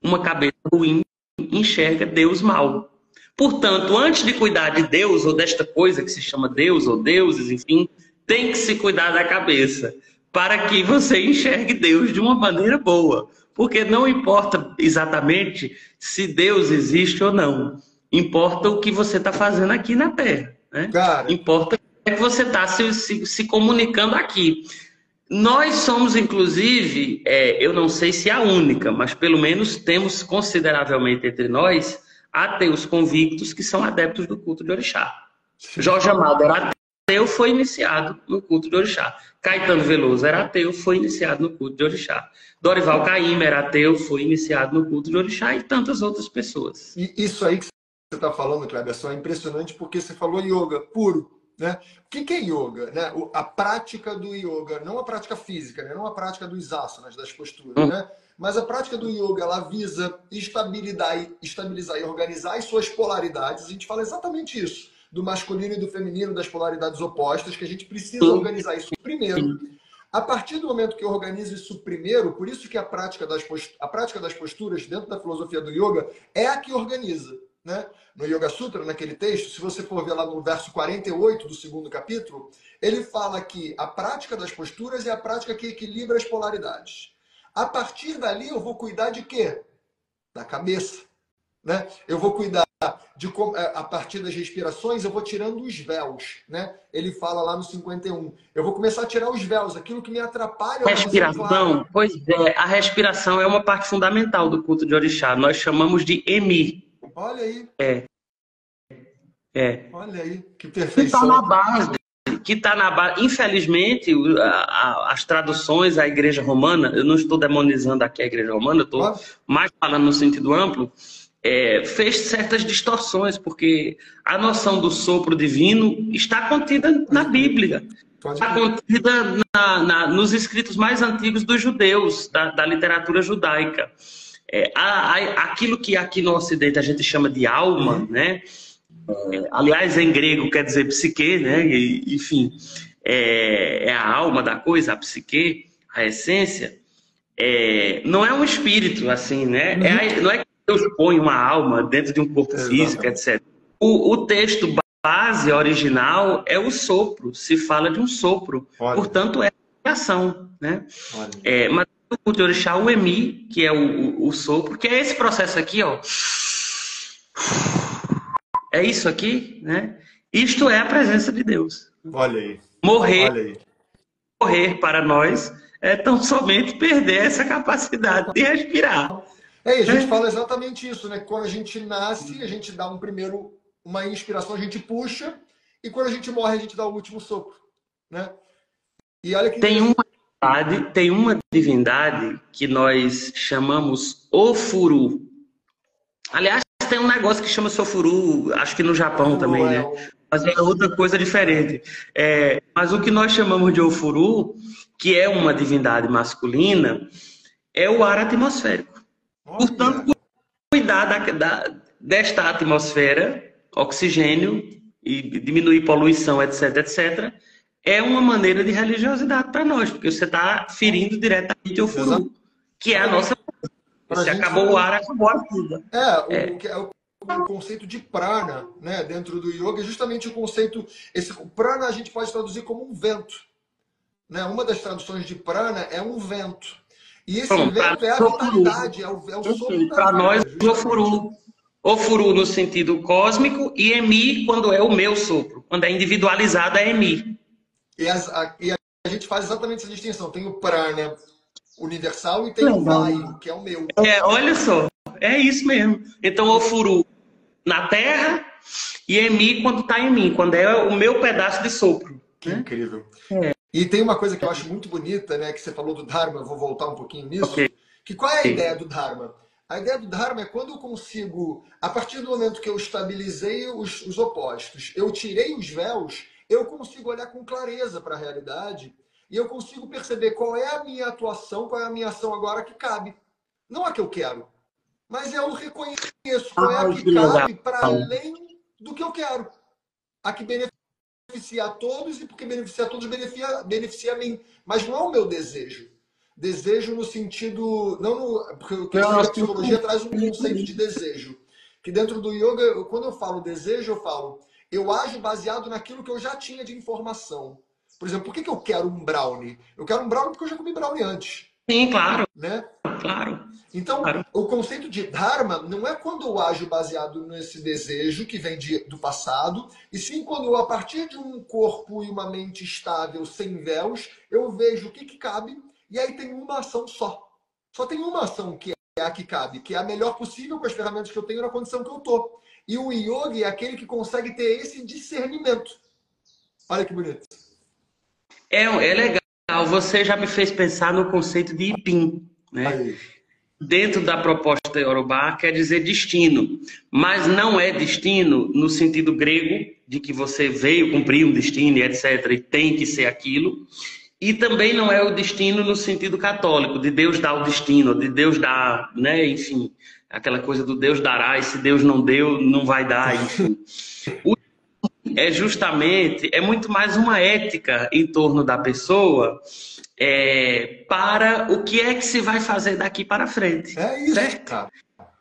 uma cabeça ruim enxerga Deus mal. Portanto, antes de cuidar de Deus ou desta coisa que se chama Deus ou deuses, enfim, tem que se cuidar da cabeça para que você enxergue Deus de uma maneira boa. Porque não importa exatamente se Deus existe ou não. Importa o que você está fazendo aqui na Terra, né? Importa que você está se comunicando aqui. Nós somos, inclusive, eu não sei se é a única, mas pelo menos temos consideravelmente entre nós ateus convictos que são adeptos do culto de orixá. Jorge Amado era ateu, foi iniciado no culto de orixá. Caetano Veloso era ateu, foi iniciado no culto de orixá. Dorival Caymmi era ateu, foi iniciado no culto de orixá e tantas outras pessoas. E isso aí que você está falando, Cleberson, é impressionante porque você falou yoga puro, né? O que é yoga? Né? A prática do yoga, não a prática física, né? Não a prática dos asanas, das posturas, né? Mas a prática do yoga, ela visa estabilizar e organizar as suas polaridades. A gente fala exatamente isso, do masculino e do feminino, das polaridades opostas, que a gente precisa organizar isso primeiro. A partir do momento que eu organizo isso primeiro, por isso que a prática das posturas dentro da filosofia do yoga é a que organiza, né? No Yoga Sutra, naquele texto, se você for ver lá no verso 48 do 2º capítulo, ele fala que a prática das posturas é a prática que equilibra as polaridades. A partir dali eu vou cuidar de quê? Da cabeça, né? Eu vou cuidar de como, a partir das respirações, eu vou tirando os véus, né? Ele fala lá no 51. Eu vou começar a tirar os véus, aquilo que me atrapalha. Respiração, pois é, a respiração é uma parte fundamental do culto de orixá. Nós chamamos de Emi. Olha aí. Olha aí, que perfeição. Que está na base. Infelizmente, as traduções à Igreja Romana, eu não estou demonizando aqui a Igreja Romana, eu estou mais falando no sentido amplo, fez certas distorções, porque a noção do sopro divino está contida na Bíblia. Está contida nos escritos mais antigos dos judeus, da literatura judaica. Aquilo que aqui no Ocidente a gente chama de alma, né? Aliás, em grego quer dizer psique, né? Enfim, é a alma da coisa, a psique, a essência. Não é um espírito, assim, né? Não é que Deus põe uma alma dentro de um corpo físico, etc. O texto base original é o sopro, se fala de um sopro. Olha. Portanto, é ação, né? Mas o culto de orixá, o Emi, que é o sopro, que é esse processo aqui, ó. É isso aqui, né? Isto é a presença de Deus. Olha aí. Morrer para nós é tão somente perder essa capacidade de respirar. A gente fala exatamente isso, né? Quando a gente nasce, a gente dá uma inspiração, a gente puxa, e quando a gente morre, a gente dá o último sopro, né? E olha que Tem uma divindade que nós chamamos Ofuru. Aliás, tem um negócio que chama Sofuru, acho que no Japão também, né? Mas é outra coisa diferente. Mas o que nós chamamos de Ofuru, que é uma divindade masculina, é o ar atmosférico. Portanto, cuidar desta atmosfera, oxigênio, e diminuir poluição, etc, etc, é uma maneira de religiosidade para nós, porque você está ferindo diretamente o Ofuru, que é a nossa... Se acabou o ar, acabou a vida. O conceito de prana, né, dentro do yoga é justamente o conceito... Prana a gente pode traduzir como um vento. Né? Uma das traduções de prana é um vento. E esse vento é a vitalidade, é o sopro da para nós, o Ofuru no sentido cósmico e Emi quando é o meu sopro. Quando é individualizado é Emi. E a gente faz exatamente essa distinção. Tem o prana universal e tem o Vayu, que é o meu. Olha só, é isso mesmo. Então, Ofuru na Terra e Emi quando está em mim, quando é o meu pedaço de sopro. Que incrível. E tem uma coisa que eu acho muito bonita, né, que você falou do Dharma, eu vou voltar um pouquinho nisso. Que qual é a ideia do Dharma? A ideia do Dharma é quando eu consigo, a partir do momento que eu estabilizei os opostos, eu tirei os véus, eu consigo olhar com clareza para a realidade e eu consigo perceber qual é a minha atuação, qual é a minha ação agora que cabe. Não a que eu quero, mas eu reconheço qual é a que cabe para além do que eu quero. A que beneficia a todos e porque beneficia a todos, beneficia a mim. Mas não é o meu desejo. Desejo no sentido... Porque a psicologia traz um conceito de desejo. Que dentro do yoga, quando eu falo desejo, eu ajo baseado naquilo que eu já tinha de informação. Por exemplo, por que eu quero um brownie? Eu quero um brownie porque eu já comi brownie antes. Sim, claro. Né? Claro. Então, o conceito de Dharma não é quando eu ajo baseado nesse desejo que vem do passado, e sim quando eu, a partir de um corpo e uma mente estável, sem véus, eu vejo o que cabe, e aí tem uma ação só. Só tem uma ação que é a que cabe, que é a melhor possível com as ferramentas que eu tenho na condição que eu estou. E o yogi é aquele que consegue ter esse discernimento. Olha que bonito. É legal. Você já me fez pensar no conceito de Ipim, né? Aí. Dentro da proposta Yorubá quer dizer destino, mas não é destino no sentido grego, de que você veio cumprir um destino e etc, e tem que ser aquilo, e também não é o destino no sentido católico, de Deus dar o destino, de Deus dar, né, enfim, aquela coisa do Deus dará, e se Deus não deu, não vai dar, enfim. É muito mais uma ética em torno da pessoa, para o que é que se vai fazer daqui para frente. É isso, certo? cara.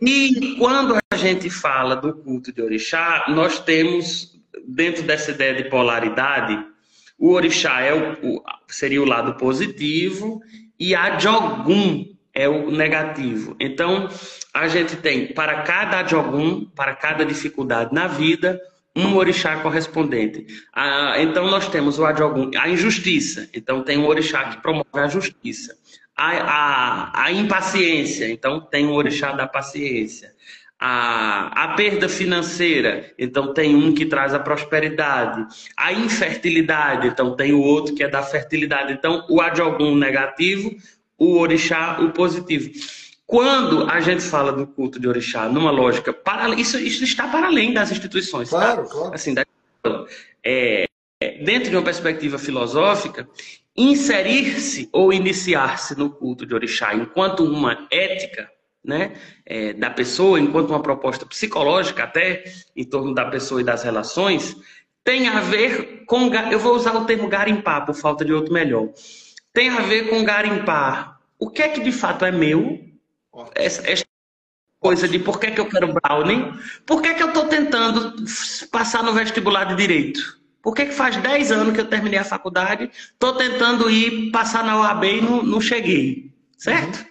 E quando a gente fala do culto de orixá, nós temos, dentro dessa ideia de polaridade, o orixá seria o lado positivo e a Jogum é o negativo. Então, a gente tem, para cada Jogum, para cada dificuldade na vida, um orixá correspondente. Então, nós temos o Adjogum, a injustiça. Então, tem um orixá que promove a justiça. A impaciência. Então, tem um orixá da paciência. A perda financeira. Então, tem um que traz a prosperidade. A infertilidade. Então, tem o outro que é da fertilidade. Então, o Adjogum negativo, o orixá o positivo. Quando a gente fala do culto de orixá numa lógica, isso está para além das instituições. Claro, tá? claro. Assim, dentro de uma perspectiva filosófica, inserir-se ou iniciar-se no culto de orixá enquanto uma ética, né, da pessoa, enquanto uma proposta psicológica até, em torno da pessoa e das relações, tem a ver com... Eu vou usar o termo garimpar, por falta de outro melhor. Tem a ver com garimpar o que é que de fato é meu. Essa coisa de por que eu quero brownie, por que eu estou tentando passar no vestibular de Direito? Por que faz 10 anos que eu terminei a faculdade, estou tentando passar na OAB e não cheguei, certo?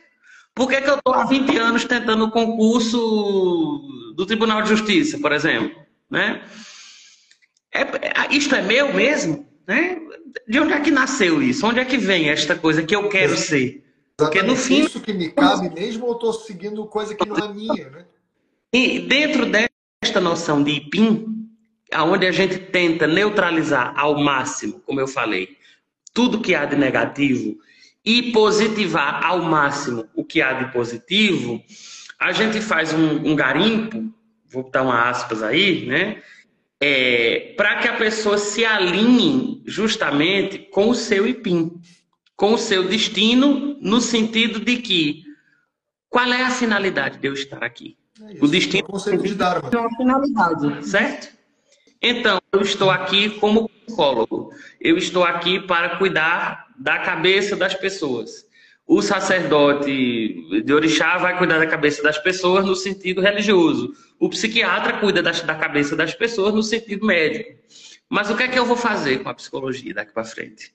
Por que eu estou há 20 anos tentando o concurso do Tribunal de Justiça, por exemplo? Né? Isto é meu mesmo? Né? De onde é que nasceu isso? Onde é que vem esta coisa que eu quero ser? Porque no fim, isso que me cabe mesmo ou eu estou seguindo coisa que não é minha, né? E dentro desta noção de Ipim, onde a gente tenta neutralizar ao máximo, como eu falei, tudo que há de negativo e positivar ao máximo o que há de positivo, a gente faz um garimpo, vou botar uma aspas aí, né? Para que a pessoa se alinhe justamente com o seu IPIM, com o seu destino, no sentido de que qual é a finalidade de eu estar aqui? O destino é o conceito de Dharma. É uma finalidade, certo? Então, eu estou aqui como psicólogo. Eu estou aqui para cuidar da cabeça das pessoas. O sacerdote de orixá vai cuidar da cabeça das pessoas no sentido religioso. O psiquiatra cuida da cabeça das pessoas no sentido médico. Mas o que é que eu vou fazer com a psicologia daqui para frente?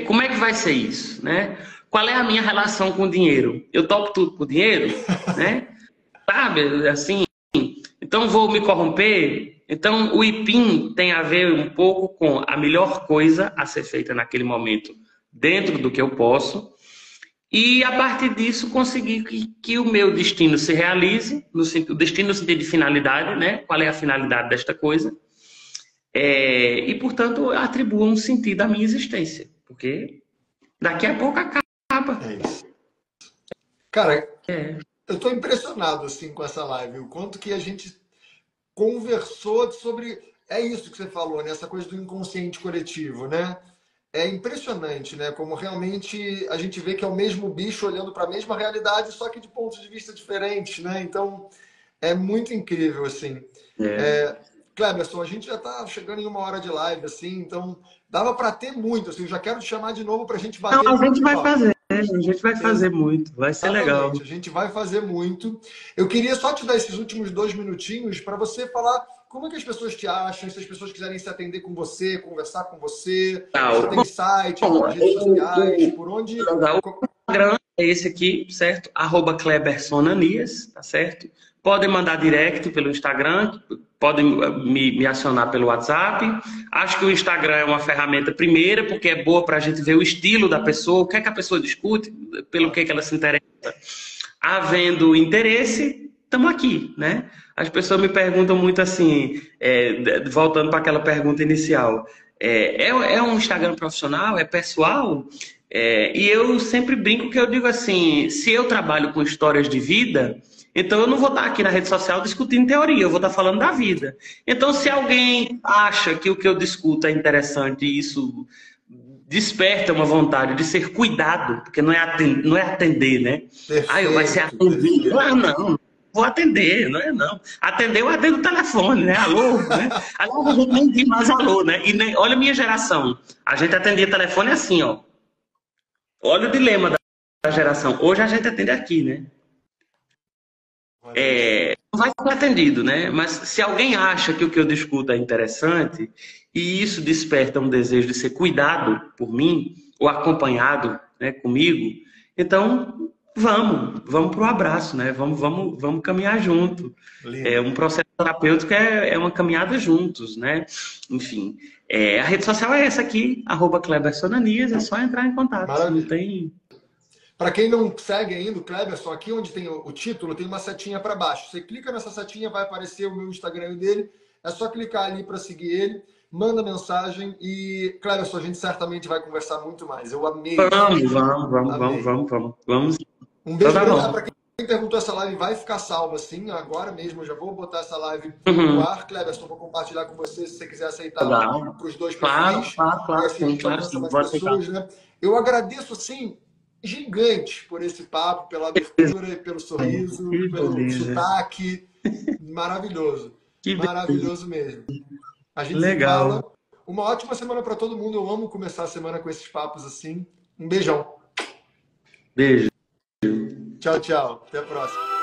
Como é que vai ser isso, né? Qual é a minha relação com o dinheiro? Eu topo tudo com o dinheiro, né? Sabe, assim, então vou me corromper? Então o IPIM tem a ver um pouco com a melhor coisa a ser feita naquele momento, dentro do que eu posso, e a partir disso conseguir que o meu destino se realize, o destino no sentido de finalidade, né? Qual é a finalidade desta coisa? E, portanto, atribua um sentido à minha existência, porque daqui a pouco acaba. É isso. Cara, eu estou impressionado assim com essa live, o quanto que a gente conversou sobre... É isso que você falou, né? Essa coisa do inconsciente coletivo, né? É impressionante, né? Como realmente a gente vê que é o mesmo bicho olhando para a mesma realidade, só que de pontos de vista diferentes, né? Então, é muito incrível, assim. Cleberson, a gente já está chegando em 1 hora de live, assim, então dava para ter muito, assim. Eu já quero te chamar de novo para a gente bater. Não, a gente vai fazer. A gente vai fazer muito, vai ser legal. A gente vai fazer muito. Eu queria só te dar esses últimos 2 minutinhos para você falar como é que as pessoas te acham, se as pessoas quiserem se atender com você, conversar com você, se tem site, redes sociais, por onde... O Instagram é esse aqui, certo? @KlebersonAnias, tá certo? Podem mandar direct pelo Instagram, podem me acionar pelo WhatsApp. Acho que o Instagram é uma ferramenta primeira, porque é boa para a gente ver o estilo da pessoa, o que é que a pessoa discute, pelo que ela se interessa. Havendo interesse, estamos aqui, né? As pessoas me perguntam muito assim, voltando para aquela pergunta inicial, é um Instagram profissional? É pessoal? E eu sempre brinco que eu digo assim, se eu trabalho com histórias de vida... Então, eu não vou estar aqui na rede social discutindo teoria, eu vou estar falando da vida. Então, se alguém acha que o que eu discuto é interessante e isso desperta uma vontade de ser cuidado, porque não é atender, né? Perfeito, vai ser atendido. Não, vou atender, não. Atender, eu atendo o telefone, né? Alô, né? Aliás, a gente nem diz mais alô, né? E olha a minha geração. A gente atendia telefone assim, ó. Olha o dilema da geração. Hoje a gente atende aqui, né? Não vai ser atendido, né? Mas se alguém acha que o que eu discuto é interessante e isso desperta um desejo de ser cuidado por mim ou acompanhado, né, comigo, então vamos para o abraço, né? Vamos caminhar junto. Um processo terapêutico é uma caminhada juntos, né? Enfim, a rede social é essa aqui, @KlebersonAnias, é só entrar em contato. Maravilha. Não tem... Para quem não segue ainda o Cleberson, aqui onde tem o título, tem uma setinha para baixo. Você clica nessa setinha, vai aparecer o meu Instagram dele. É só clicar ali para seguir ele, manda mensagem e, Cleberson, a gente certamente vai conversar muito mais. Eu amei. Vamos. Um beijo para quem perguntou, essa live vai ficar salva assim, agora mesmo. Eu já vou botar essa live no ar. Cleberson, vou compartilhar com você se você quiser aceitar para os dois perfis. Claro, sim. Né? Eu agradeço, assim, gigante por esse papo, pela abertura, pelo sorriso, pelo sotaque. Maravilhoso. Maravilhoso mesmo. A gente fala. Uma ótima semana para todo mundo. Eu amo começar a semana com esses papos assim. Um beijão. Beijo. Tchau, tchau. Até a próxima.